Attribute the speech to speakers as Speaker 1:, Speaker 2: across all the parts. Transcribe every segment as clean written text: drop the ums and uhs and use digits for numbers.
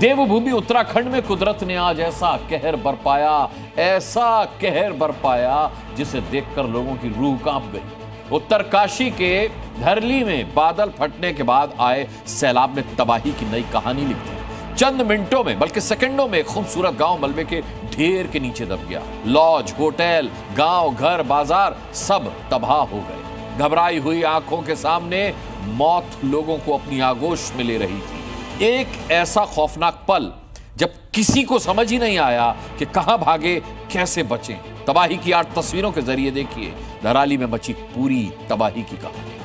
Speaker 1: देवभूमि उत्तराखंड में कुदरत ने आज ऐसा कहर बरपाया जिसे देखकर लोगों की रूह कांप गई। उत्तरकाशी के धरली में बादल फटने के बाद आए सैलाब ने तबाही की नई कहानी लिख दी। चंद मिनटों में बल्कि सेकंडों में खूबसूरत गांव मलबे के ढेर के नीचे दब गया। लॉज, होटल, गांव, घर, बाजार सब तबाह हो गए। घबराई हुई आंखों के सामने मौत लोगों को अपनी आगोश में ले रही थी। एक ऐसा खौफनाक पल जब किसी को समझ ही नहीं आया कि कहां भागे, कैसे बचें। तबाही की 8 तस्वीरों के जरिए देखिए धराली में मची पूरी तबाही की कहानी।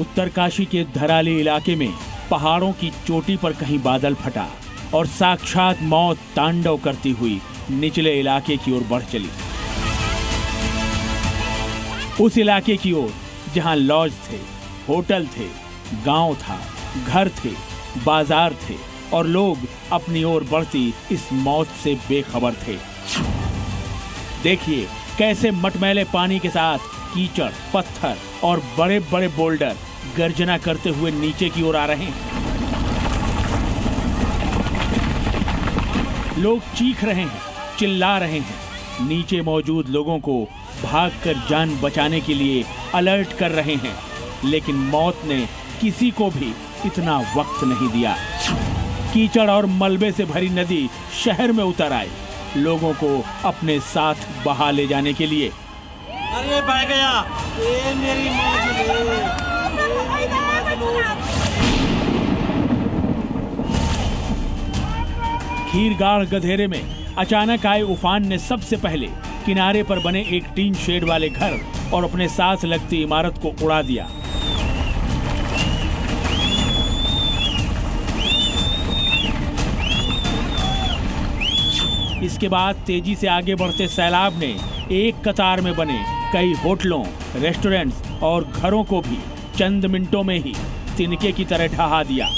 Speaker 2: उत्तरकाशी के धराली इलाके में पहाड़ों की चोटी पर कहीं बादल फटा और साक्षात मौत तांडव करती हुई निचले इलाके की ओर बढ़ चली। उस इलाके की ओर जहां लॉज थे, होटल थे, गांव था, घर थे, बाजार थे और लोग अपनी ओर बढ़ती इस मौत से बेखबर थे। देखिए कैसे मटमैले पानी के साथ कीचड़, पत्थर और बड़े बड़े बोल्डर गर्जना करते हुए नीचे की ओर आ रहे हैं। लोग चीख रहे हैं, चिल्ला रहे हैं, नीचे मौजूद लोगों को भागकर जान बचाने के लिए अलर्ट कर रहे हैं, लेकिन मौत ने किसी को भी इतना वक्त नहीं दिया। कीचड़ और मलबे से भरी नदी शहर में उतर आई, लोगों को अपने साथ बहा ले जाने के लिए।
Speaker 3: अरे बह गया, ये मेरी
Speaker 2: खीरगाढ़ गधेरे में अचानक आए उफान ने सबसे पहले किनारे पर बने एक टीन शेड वाले घर और अपने साथ लगती इमारत को उड़ा दिया। इसके बाद तेजी से आगे बढ़ते सैलाब ने एक कतार में बने कई होटलों, रेस्टोरेंट्स और घरों को भी चंद मिनटों में ही तिनके की तरह ढहा दिया।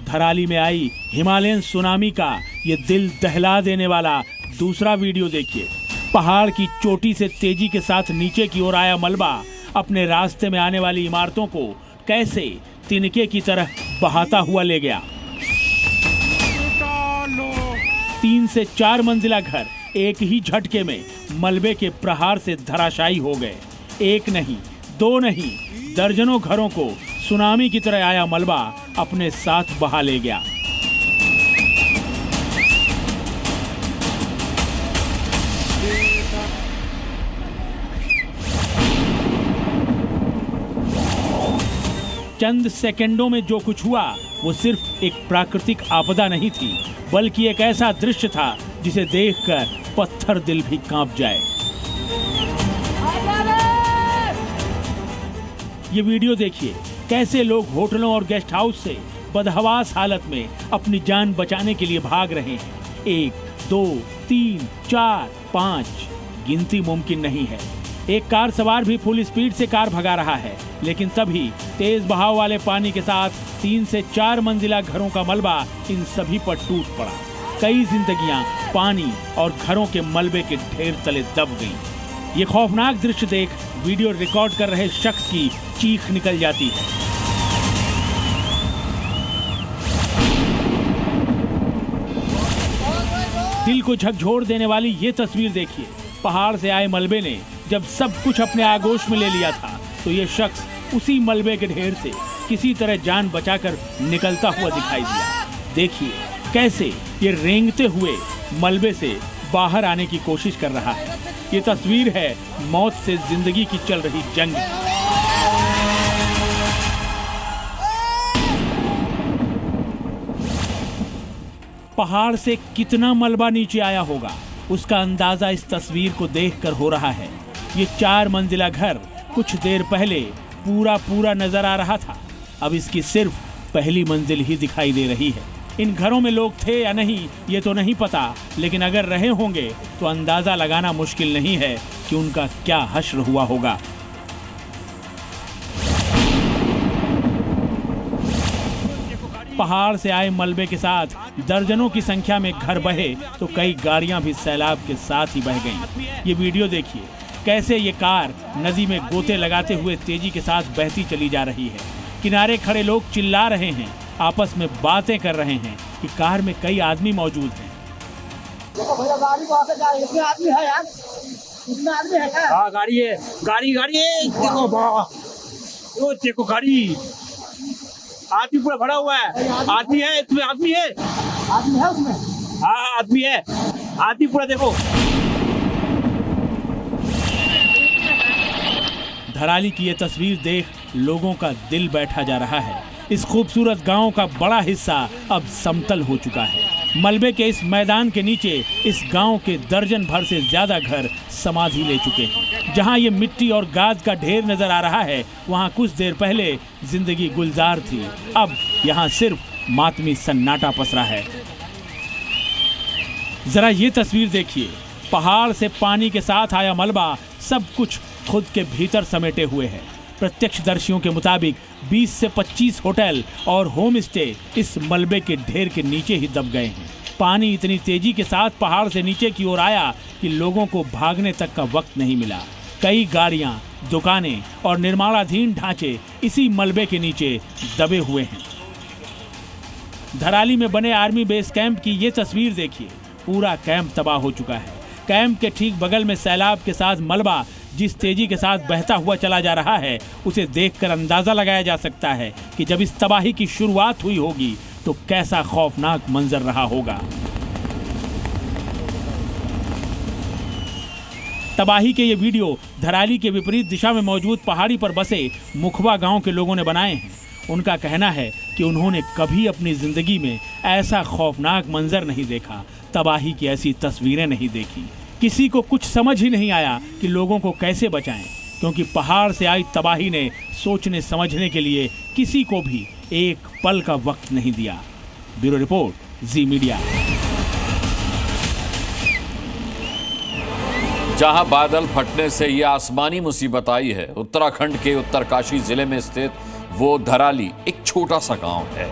Speaker 2: धराली में आई हिमालयन सुनामी का ये दिल दहला देने वाला दूसरा वीडियो देखिए। पहाड़ की चोटी से तेजी के साथ नीचे की ओर आया मलबा अपने रास्ते में आने वाली इमारतों को कैसे तिनके की तरह बहाता हुआ ले गया। 3 से 4 मंजिला घर एक ही झटके में मलबे के प्रहार से धराशायी हो गए। एक नहीं, 2 नहीं, दर्जनों घरों को सुनामी की तरह आया मलबा अपने साथ बहा ले गया। चंद सेकंडों में जो कुछ हुआ वो सिर्फ एक प्राकृतिक आपदा नहीं थी, बल्कि एक ऐसा दृश्य था जिसे देखकर पत्थर दिल भी कांप जाए। ये वीडियो देखिए कैसे लोग होटलों और गेस्ट हाउस से बदहवास हालत में अपनी जान बचाने के लिए भाग रहे हैं। 1, 2, 3, 4, 5 गिनती मुमकिन नहीं है। एक कार सवार भी फुल स्पीड से कार भगा रहा है, लेकिन तभी तेज बहाव वाले पानी के साथ 3 से 4 मंजिला घरों का मलबा इन सभी पर टूट पड़ा। कई जिंदगियां पानी और घरों के मलबे के ढेर तले दब गईं। ये खौफनाक दृश्य देख वीडियो रिकॉर्ड कर रहे शख्स की चीख निकल जाती है। दिल को झकझोर देने वाली ये तस्वीर देखिए। पहाड़ से आए मलबे ने जब सब कुछ अपने आगोश में ले लिया था, तो ये शख्स उसी मलबे के ढेर से किसी तरह जान बचाकर निकलता हुआ दिखाई दिया। देखिए कैसे ये रेंगते हुए मलबे से बाहर आने की कोशिश कर रहा है। ये तस्वीर है मौत से जिंदगी की चल रही जंग। पहाड़ से कितना मलबा नीचे आया होगा उसका अंदाजा इस तस्वीर को देखकर हो रहा है। ये 4 मंजिला घर कुछ देर पहले पूरा नजर आ रहा था, अब इसकी सिर्फ पहली मंजिल ही दिखाई दे रही है। इन घरों में लोग थे या नहीं ये तो नहीं पता, लेकिन अगर रहे होंगे तो अंदाजा लगाना मुश्किल नहीं है कि उनका क्या हश्र हुआ होगा। पहाड़ से आए मलबे के साथ दर्जनों की संख्या में घर बहे तो कई गाड़ियां भी सैलाब के साथ ही बह गईं। ये वीडियो देखिए, कैसे ये कार नदी में गोते लगाते हुए तेजी के साथ बहती चली जा रही है। किनारे खड़े लोग चिल्ला रहे हैं, आपस में बातें कर रहे हैं कि कार में कई आदमी मौजूद हैं।
Speaker 4: देखो भैया गाड़ी वहाँ पे जा रही है, इसमें आदमी है यार, इसमें आदमी है क्या?
Speaker 3: हाँ गाड़ी है, गाड़ी है, देखो वो देखो गाड़ी, आदमी पूरा भरा हुआ है, आदमी है इसमें, आदमी है,
Speaker 4: आदमी है उसमें।
Speaker 3: हाँ आदमी है, आदमी पूरा देखो।
Speaker 2: धराली की ये तस्वीर देख लोगों का दिल बैठा जा रहा है। इस खूबसूरत गांव का बड़ा हिस्सा अब समतल हो चुका है। मलबे के इस मैदान के नीचे इस गांव के दर्जन भर से ज्यादा घर समाधि ले चुके हैं। जहां ये मिट्टी और गाद का ढेर नजर आ रहा है, वहां कुछ देर पहले जिंदगी गुलजार थी। अब यहां सिर्फ मातमी सन्नाटा पसरा है। जरा ये तस्वीर देखिए, पहाड़ से पानी के साथ आया मलबा सब कुछ खुद के भीतर समेटे हुए है। प्रत्यक्षदर्शियों के मुताबिक 20 से 25 होटल और होम स्टे इस मलबे के ढेर के नीचे ही दब गए हैं। पानी इतनी तेजी के साथ पहाड़ से नीचे की ओर आया कि लोगों को भागने तक का वक्त नहीं मिला। कई गाड़ियां, दुकानें और निर्माणाधीन ढांचे इसी मलबे के नीचे दबे हुए हैं। धराली में बने आर्मी बेस कैंप की ये तस्वीर देखिए, पूरा कैंप तबाह हो चुका है। कैंप के ठीक बगल में सैलाब के साथ मलबा जिस तेजी के साथ बहता हुआ चला जा रहा है, उसे देखकर अंदाजा लगाया जा सकता है कि जब इस तबाही की शुरुआत हुई होगी तो कैसा खौफनाक मंजर रहा होगा। तबाही के ये वीडियो धराली के विपरीत दिशा में मौजूद पहाड़ी पर बसे मुखबा गांव के लोगों ने बनाए हैं। उनका कहना है कि उन्होंने कभी अपनी जिंदगी में ऐसा खौफनाक मंजर नहीं देखा, तबाही की ऐसी तस्वीरें नहीं देखी। किसी को कुछ समझ ही नहीं आया कि लोगों को कैसे बचाएं, क्योंकि पहाड़ से आई तबाही ने सोचने समझने के लिए किसी को भी एक पल का वक्त नहीं दिया। ब्यूरो रिपोर्ट, जी मीडिया।
Speaker 1: जहां बादल फटने से यह आसमानी मुसीबत आई है, उत्तराखंड के उत्तरकाशी जिले में स्थित वो धराली एक छोटा सा गांव है।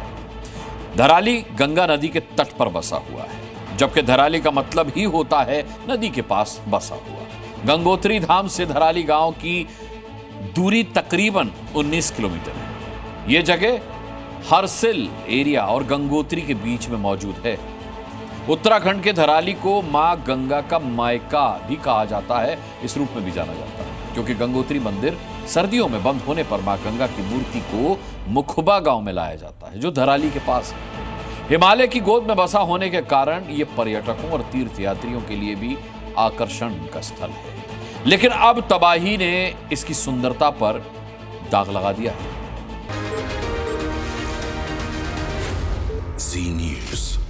Speaker 1: धराली गंगा नदी के तट पर बसा हुआ है, जबकि धराली का मतलब ही होता है नदी के पास बसा हुआ। गंगोत्री धाम से धराली गांव की दूरी तकरीबन 19 किलोमीटर है। यह जगह हरसिल एरिया और गंगोत्री के बीच में मौजूद है। उत्तराखंड के धराली को मां गंगा का मायका भी कहा जाता है, इस रूप में भी जाना जाता है, क्योंकि गंगोत्री मंदिर सर्दियों में बंद होने पर मां गंगा की मूर्ति को मुखबा गांव में लाया जाता है, जो धराली के पास है। हिमालय की गोद में बसा होने के कारण यह पर्यटकों और तीर्थयात्रियों के लिए भी आकर्षण का स्थल है। लेकिन अब तबाही ने इसकी सुंदरता पर दाग लगा दिया है।
Speaker 5: जी न्यूज़।